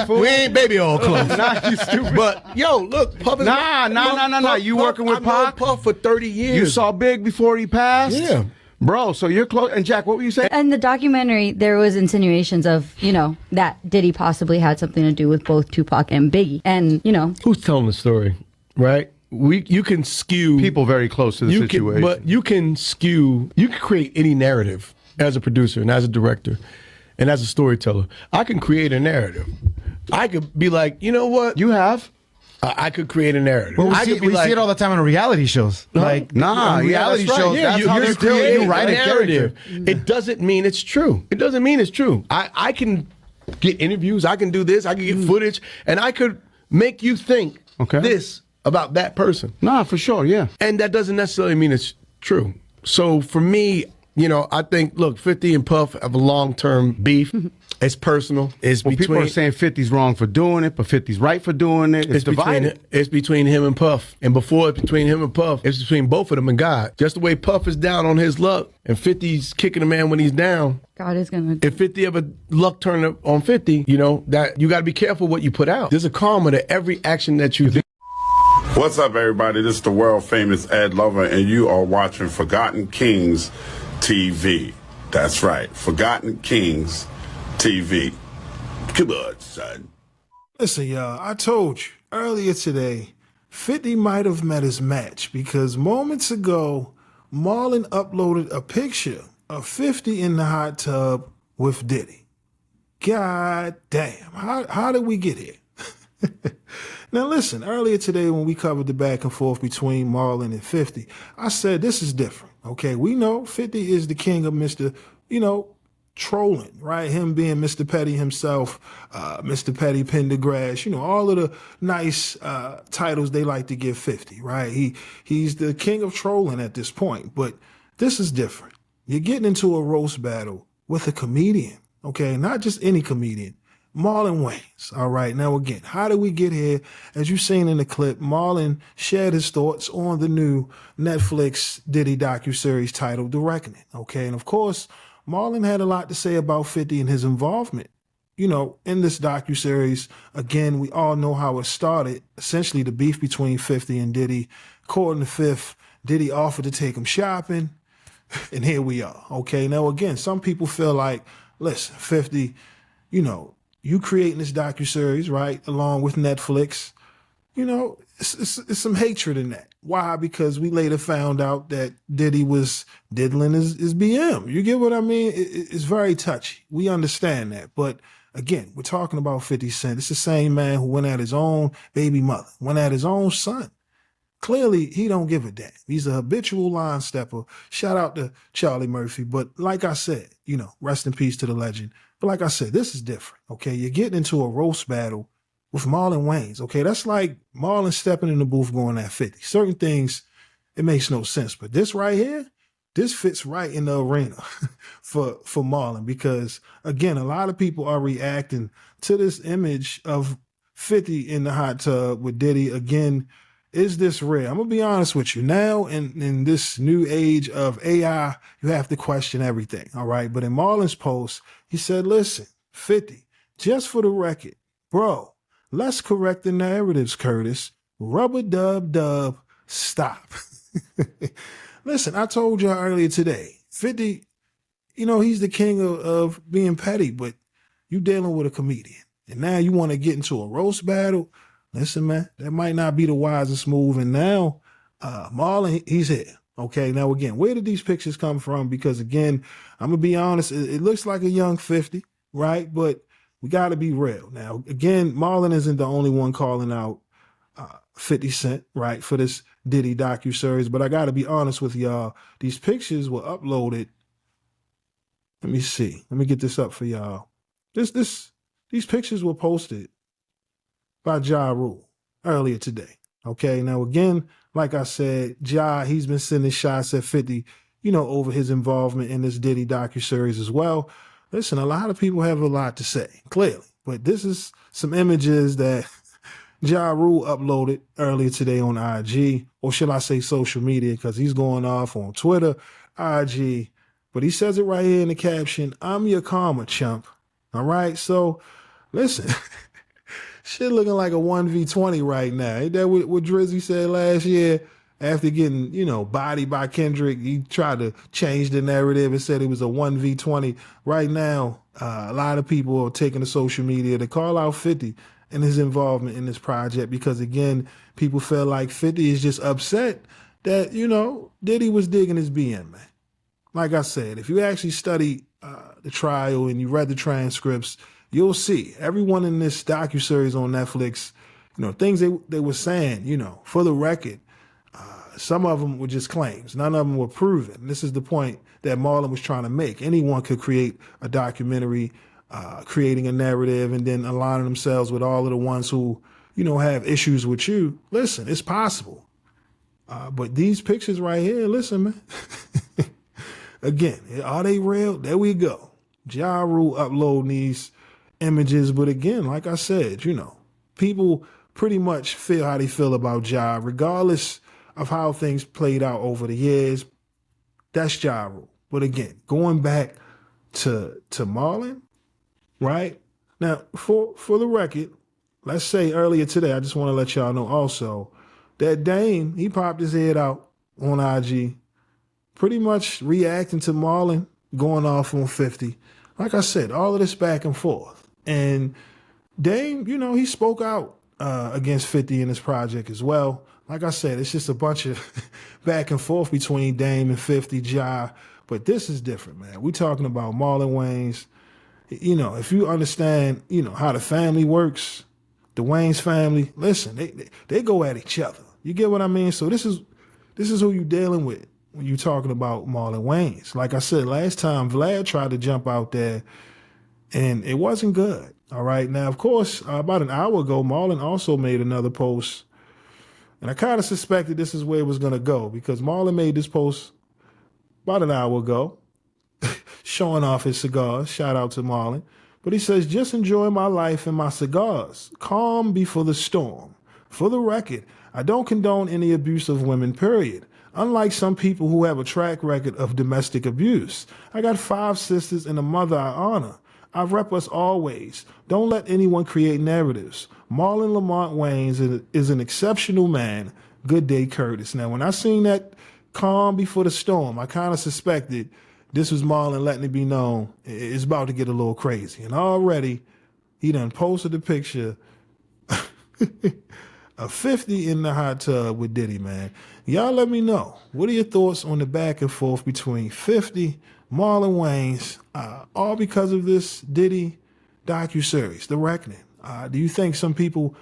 fool. We ain't baby all close. Nah, you stupid. But yo, look, Puff is Nah. You working with I've known Pac? Puff for 30 years. You saw Big before he passed? Yeah. Bro, so you're close. And Jack, what were you saying? In the documentary, there was insinuations of, that Diddy possibly had something to do with both Tupac and Biggie. And, Who's telling the story, right? You can skew People very close to the situation. But you can create any narrative as a producer and as a director and as a storyteller. I can create a narrative. I could be like, you know what? You have? I could create a narrative. Well, I could be we like, see it all the time on reality shows. Reality shows. Yeah, That's how you're still creating you write a narrative. character. It doesn't mean it's true. It doesn't mean it's true. I can get interviews. I can do this. I can get footage, and I could make you think this about that person. Nah, for sure, yeah. And that doesn't necessarily mean it's true. So for me, I think, look, 50 and Puff have a long-term beef. It's personal. People are saying 50's wrong for doing it, but 50's right for doing it. It's divided. It's between him and Puff. And before it's between him and Puff, it's between both of them and God. Just the way Puff is down on his luck and 50's kicking a man when he's down. God is going to... If 50 ever luck turn up on 50, that you got to be careful what you put out. There's a karma to every action that you do. What's up, everybody? This is the world famous Ed Lover, and you are watching Forgotten Kings TV. That's right, Forgotten Kings TV. Come on, son. Listen, y'all, I told you earlier today, 50 might have met his match because moments ago, Marlon uploaded a picture of 50 in the hot tub with Diddy. God damn, how did we get here? Now listen, earlier today when we covered the back and forth between Marlon and 50, I said this is different, okay? We know 50 is the king of Mr., trolling, right? Him being Mr. Petty himself, Mr. Petty Pendergrass, all of the nice titles they like to give 50, right? He's the king of trolling at this point, but this is different. You're getting into a roast battle with a comedian, okay? Not just any comedian. Marlon Wayans. All right. Now, again, how did we get here? As you've seen in the clip, Marlon shared his thoughts on the new Netflix Diddy docuseries titled The Reckoning. Okay. And of course, Marlon had a lot to say about 50 and his involvement, in this docuseries. Again, we all know how it started. Essentially, the beef between 50 and Diddy. According to Fifth, Diddy offered to take him shopping. And here we are. Okay. Now, again, some people feel like, listen, 50, you creating this docuseries, right, along with Netflix, it's some hatred in that. Why? Because we later found out that Diddy was diddling his BM. You get what I mean? It's very touchy. We understand that. But again, we're talking about 50 Cent. It's the same man who went at his own baby mother, went at his own son. Clearly, he don't give a damn. He's a habitual line stepper. Shout out to Charlie Murphy. But like I said, rest in peace to the legend. But like I said, this is different, okay? You're getting into a roast battle with Marlon Wayans, okay? That's like Marlon stepping in the booth going at 50. Certain things, it makes no sense. But this right here, this fits right in the arena for Marlon because, again, a lot of people are reacting to this image of 50 in the hot tub with Diddy. Again, is this real? I'm going to be honest with you. Now, in this new age of AI, you have to question everything, all right? But in Marlon's post, he said, listen, 50, just for the record, bro, let's correct the narratives, Curtis. Rub-a-dub-dub, stop. Listen, I told you earlier today, 50, he's the king of being petty, but you dealing with a comedian. And now you want to get into a roast battle? Listen, man, that might not be the wisest move. And now, Marlon, he's here. Okay, now again, where did these pictures come from? Because again, I'm going to be honest, it looks like a young 50, right? But we got to be real. Now, again, Marlon isn't the only one calling out 50 Cent, right, for this Diddy docuseries. But I got to be honest with y'all. These pictures were uploaded. Let me see. Let me get this up for y'all. These pictures were posted by Ja Rule earlier today. Okay, now again, like I said, Ja, he's been sending shots at 50, over his involvement in this Diddy docuseries as well. Listen, a lot of people have a lot to say, clearly. But this is some images that Ja Rule uploaded earlier today on IG, or should I say social media, because he's going off on Twitter, IG. But he says it right here in the caption, I'm your karma, chump. All right, so listen. shit looking like a 1v20 right now. Ain't that what Drizzy said last year? After getting, bodied by Kendrick, he tried to change the narrative and said it was a 1v20. Right now, a lot of people are taking to social media to call out 50 and his involvement in this project because, again, people feel like 50 is just upset that, Diddy was digging his BM, man. Like I said, if you actually study the trial and you read the transcripts, you'll see everyone in this docuseries on Netflix, things they were saying, for the record, some of them were just claims. None of them were proven. This is the point that Marlon was trying to make. Anyone could create a documentary, creating a narrative, and then aligning themselves with all of the ones who, have issues with you. Listen, it's possible. But these pictures right here, listen, man. Again, are they real? There we go. Ja Rule uploading these images. But again, like I said, people pretty much feel how they feel about Ja, regardless of how things played out over the years. That's Ja Rule. But again, going back to Marlon, right? Now, for the record, let's say earlier today, I just want to let y'all know also that Dame, he popped his head out on IG, pretty much reacting to Marlon going off on 50. Like I said, all of this back and forth. And Dame, he spoke out against 50 in this project as well. Like I said, it's just a bunch of back and forth between Dame and 50, Ja. But this is different, man. We're talking about Marlon Wayans. If you understand, how the family works, the Wayans family, listen, they go at each other. You get what I mean? So this is who you're dealing with when you're talking about Marlon Wayans. Like I said, last time Vlad tried to jump out there, and it wasn't good. All right. Now, of course, about an hour ago, Marlon also made another post. And I kind of suspected this is where it was going to go because Marlon made this post about an hour ago, showing off his cigars. Shout out to Marlon. But he says, just enjoy my life and my cigars. Calm before the storm. For the record, I don't condone any abuse of women, period. Unlike some people who have a track record of domestic abuse. I got 5 sisters and a mother I honor. I rep us always. Don't let anyone create narratives. Marlon Lamont Wayans is an exceptional man. Good day, Curtis. Now, when I seen that calm before the storm, I kind of suspected this was Marlon letting it be known it's about to get a little crazy. And already, he done posted a picture of 50 in the hot tub with Diddy, man. Y'all let me know. What are your thoughts on the back and forth between 50, Marlon Wayans, all because of this Diddy docuseries, The Reckoning? Do you think some people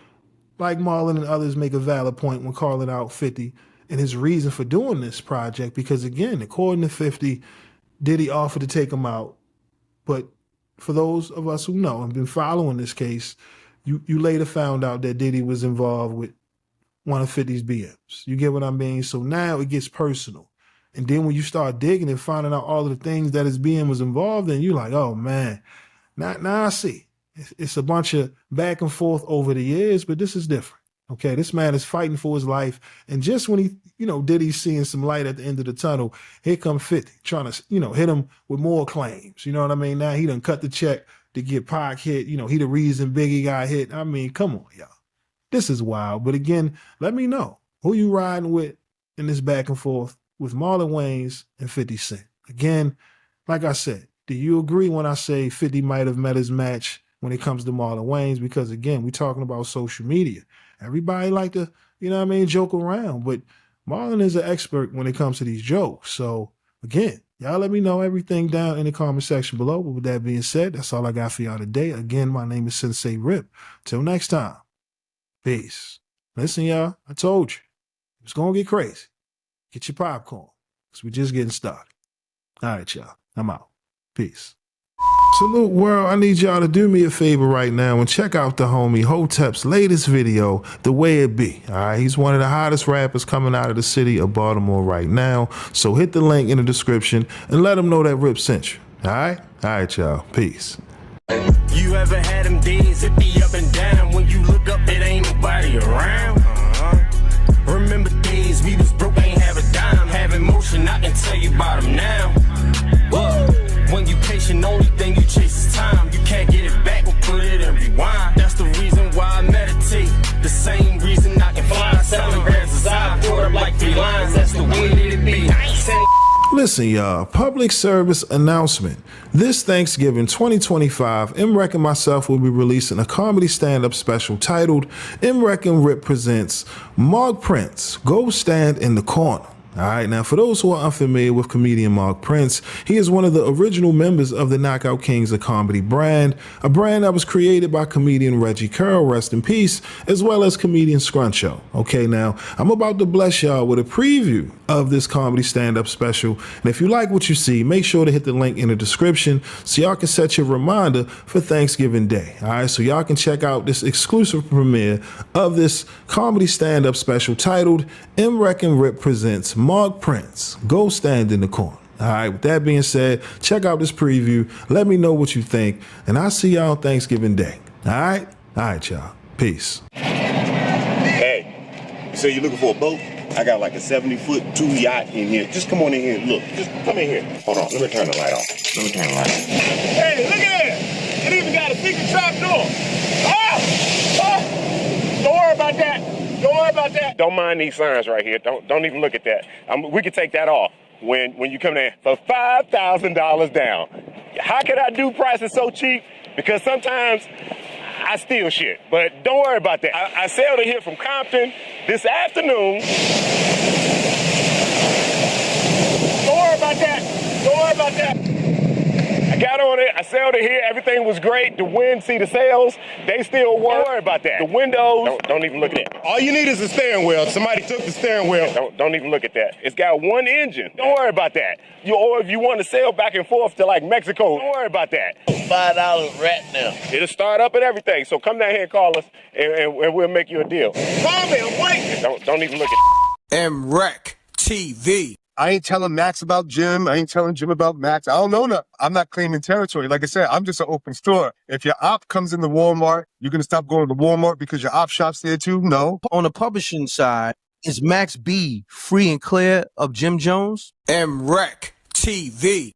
like Marlon and others make a valid point when calling out 50 and his reason for doing this project? Because again, according to 50, Diddy offered to take him out. But for those of us who know and been following this case, you later found out that Diddy was involved with one of 50's BMs. You get what I mean? So now it gets personal. And then when you start digging and finding out all of the things that his BM was involved in, you're like, oh man, now I see. It's a bunch of back and forth over the years, but this is different. Okay, this man is fighting for his life. And just when he, Diddy's seeing some light at the end of the tunnel, here come 50, trying to, hit him with more claims. You know what I mean? Now he done cut the check to get Pac hit. He the reason Biggie got hit. I mean, come on, y'all. This is wild. But again, let me know who you riding with in this back and forth with Marlon Wayans and 50 Cent. Again, like I said, do you agree when I say 50 might have met his match when it comes to Marlon Wayans? Because again, we're talking about social media. Everybody like to, joke around. But Marlon is an expert when it comes to these jokes. So again, y'all let me know everything down in the comment section below. But with that being said, that's all I got for y'all today. Again, my name is Sensei Rip. Till next time, peace. Listen, y'all, I told you, it's going to get crazy. Get your popcorn, because we're just getting started. All right, y'all, I'm out. Peace. Salute world, I need y'all to do me a favor right now and check out the homie Hotep's latest video, The Way It Be. All right, he's one of the hottest rappers coming out of the city of Baltimore right now. So hit the link in the description and let him know that Rip sent you. All right, y'all. Peace. You ever had them days it be up and down when you look up it ain't nobody around? Remember days we was broke, ain't have a dime, having motion, I can tell you about them now. Whoa. When you patient, only thing you chase is time. You can't get it back, we'll put it in rewind. That's the reason why I met it. listen, y'all, public service announcement. This Thanksgiving 2025, MREC and myself will be releasing a comedy stand-up special titled MREC and Rip Presents Mark Prince, Go Stand in the Corner. All right, now for those who are unfamiliar with comedian Mark Prince, he is one of the original members of the Knockout Kings of Comedy brand, a brand that was created by comedian Reggie Curl, rest in peace, as well as comedian Scruncho. Okay, now I'm about to bless y'all with a preview of this comedy stand-up special, and if you like what you see, make sure to hit the link in the description so y'all can set your reminder for Thanksgiving Day. All right, so y'all can check out this exclusive premiere of this comedy stand-up special titled MREC and Rip Presents Mark Prince, Go Stand in the Corner. All right, with that being said, check out this preview. Let me know what you think, and I'll see y'all on Thanksgiving Day. All right? All right, y'all. Peace. Hey, you say you're looking for a boat? I got like a 70-foot 2 yacht in here. Just come on in here and look. Just come in here. Hold on. Let me turn the light off. Let me turn the light off. Hey, look at it. It even got a secret trap door. Don't worry about that. Don't worry about that. Don't mind these signs right here. Don't even look at that. We can take that off when you come in for $5,000 down. How can I do prices so cheap? Because sometimes I steal shit, but don't worry about that. I sailed in here from Compton this afternoon. Don't worry about that. Don't worry about that. I got on it, I sailed it here, everything was great. The wind, see the sails, they still work. Don't worry about that. The windows, don't even look at that. All you need is a steering wheel. Somebody took the steering wheel. Don't even look at that. It's got one engine. Don't worry about that. Or if you want to sail back and forth to like Mexico, don't worry about that. $5 right now. It'll start up and everything. So come down here and call us and we'll make you a deal. Call me, I'm waiting. Don't even look at MREC TV. I ain't telling Max about Jim. I ain't telling Jim about Max. I don't know nothing. I'm not claiming territory. Like I said, I'm just an open store. If your op comes into Walmart, you're going to stop going to Walmart because your op shop's there too? No. On the publishing side, is Max B free and clear of Jim Jones? MREC TV.